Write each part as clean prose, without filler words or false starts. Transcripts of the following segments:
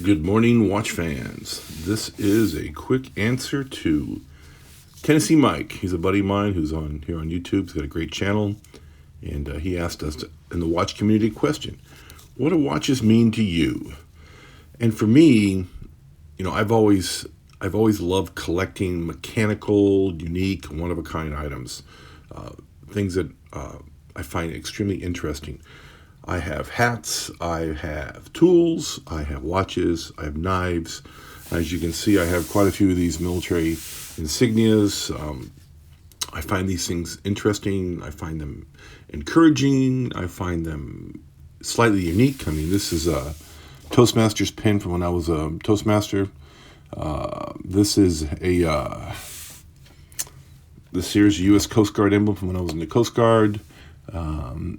Good morning, watch fans. This is a quick answer to Tennessee Mike. He's a buddy of mine who's on here on YouTube. He's got a great channel, and he asked us in the watch community question: what do watches mean to you? And for me, I've always loved collecting mechanical, unique, one-of-a-kind items, things that I find extremely interesting. I have hats, I have tools, I have watches, I have knives. As you can see, I have quite a few of these military insignias. I find these things interesting. I find them encouraging. I find them slightly unique. I mean, this is a Toastmasters pin from when I was a Toastmaster. This is the Sears U.S. Coast Guard emblem from when I was in the Coast Guard.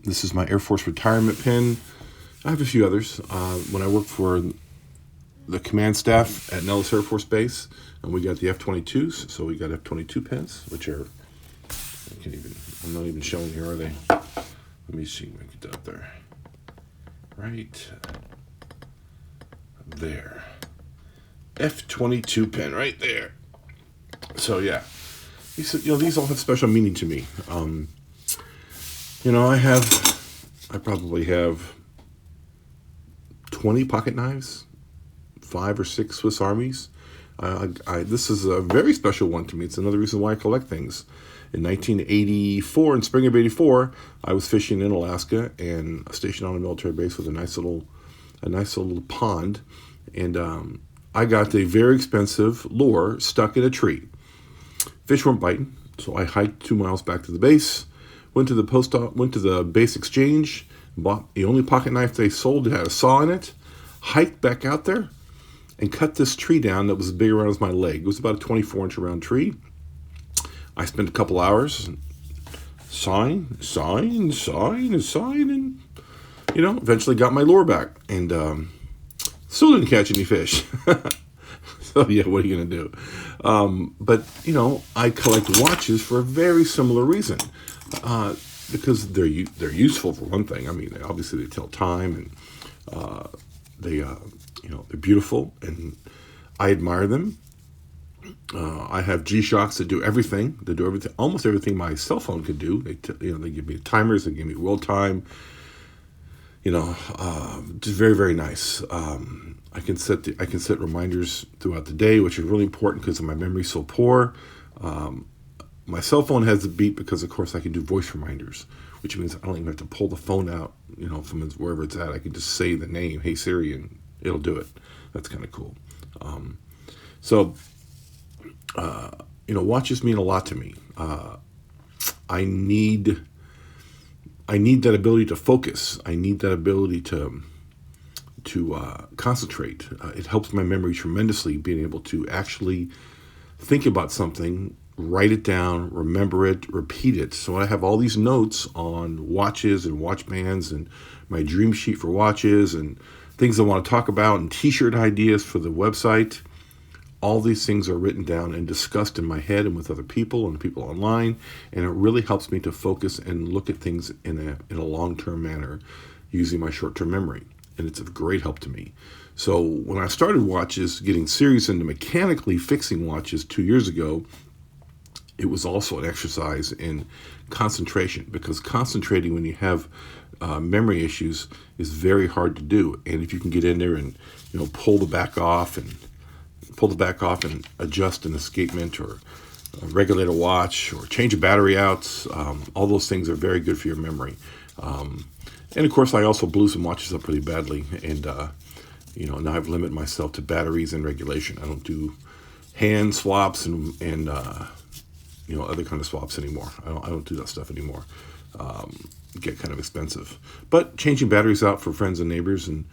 This is my Air Force retirement pin. I have a few others. When I worked for the command staff at Nellis Air Force Base, and we got the F-22s, so we got F-22 pins, which are, I'm not even showing here, are they? Let me see if I can get that up there. Right there. F-22 pin right there. So yeah, these all have special meaning to me. I probably have 20 pocket knives, 5 or 6 Swiss Armies. This is a very special one to me. It's another reason why I collect things. In 1984, in spring of '84, I was fishing in Alaska and stationed on a military base with a nice little pond, and I got a very expensive lure stuck in a tree. Fish weren't biting, so I hiked 2 miles back to the base. Went to the base exchange, bought the only pocket knife they sold that had a saw in it, hiked back out there, and cut this tree down that was as big around as my leg. It was about a 24-inch round tree. I spent a couple hours sawing, and eventually got my lure back, and still didn't catch any fish. So yeah, what are you gonna do? But I collect watches for a very similar reason. Because they're useful for one thing. I mean, obviously they tell time, and they're beautiful, and I admire them. I have G-Shocks that do everything. They do everything, almost everything my cell phone could do. They give me timers. They give me world time. Just very, very nice. I can set reminders throughout the day, which is really important because my memory's so poor. My cell phone has a beep because, of course, I can do voice reminders, which means I don't even have to pull the phone out, from wherever it's at. I can just say the name, "Hey Siri," and it'll do it. That's kind of cool. Watches mean a lot to me. I need that ability to focus. I need that ability to concentrate. It helps my memory tremendously, being able to actually think about something, write it down, remember it, repeat it. So I have all these notes on watches and watch bands and my dream sheet for watches and things I want to talk about and t-shirt ideas for the website. All these things are written down and discussed in my head and with other people and people online, and it really helps me to focus and look at things in a long-term manner using my short-term memory, and it's of great help to me. So when I started watches, getting serious into mechanically fixing watches 2 years ago, it was also an exercise in concentration, because concentrating when you have memory issues is very hard to do. And if you can get in there and pull the back off and adjust an escapement or regulate a watch or change a battery out, all those things are very good for your memory. And of course, I also blew some watches up pretty badly, and now I've limited myself to batteries and regulation. I don't do hand swaps and other kind of swaps anymore. I don't do that stuff anymore. Get kind of expensive. But changing batteries out for friends and neighbors, and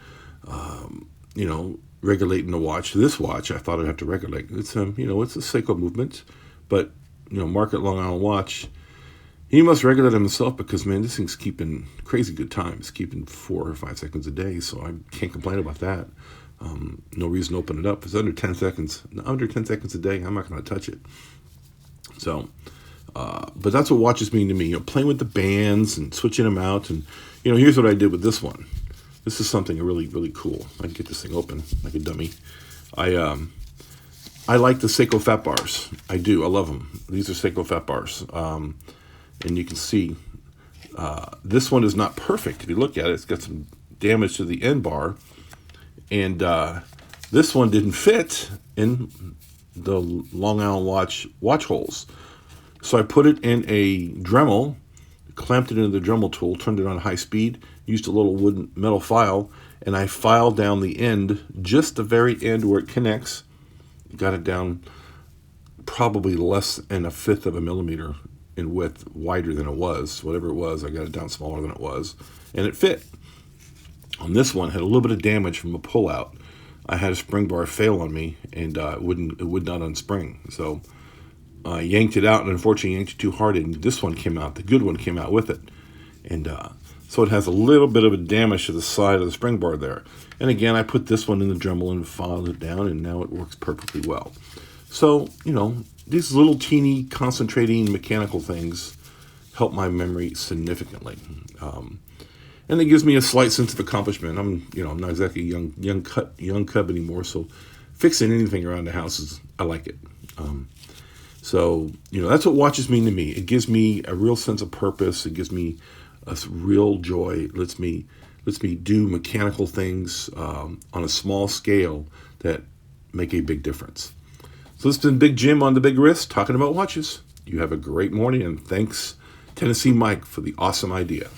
regulating the watch. This watch, I thought I'd have to regulate. It's it's a Seiko movement, but Market Long Island watch. He must regulate himself because, man, this thing's keeping crazy good times, keeping 4 or 5 seconds a day. So I can't complain about that. No reason to open it up. If it's under 10 seconds a day, I'm not going to touch it. So, but that's what watches mean to me. Playing with the bands and switching them out. And here's what I did with this one. This is something really, really cool. I can get this thing open like a dummy. I like the Seiko fat bars. I do. I love them. These are Seiko fat bars. And you can see this one is not perfect. If you look at it, it's got some damage to the end bar. And this one didn't fit in the Long Island watch holes. So I put it in a Dremel, clamped it into the Dremel tool, turned it on high speed, used a little wooden metal file, and I filed down the end, just the very end where it connects. Got it down probably less than a fifth of a millimeter in width, wider than it was. Whatever it was, I got it down smaller than it was, and it fit. On this one, had a little bit of damage from a pullout. I had a spring bar fail on me, and it would not unspring. So I yanked it out, and unfortunately yanked it too hard, and this one came out. The good one came out with it. And so it has a little bit of a damage to the side of the spring bar there. And again, I put this one in the Dremel and filed it down, and now it works perfectly well. So, these little teeny concentrating mechanical things help my memory significantly. And it gives me a slight sense of accomplishment. I'm not exactly a young cub anymore, so fixing anything around the house I like it. So that's what watches mean to me. It gives me a real sense of purpose. It gives me a real joy. It lets me do mechanical things on a small scale that make a big difference. So this has been Big Jim on the Big Wrist talking about watches. You have a great morning, and thanks, Tennessee Mike, for the awesome idea.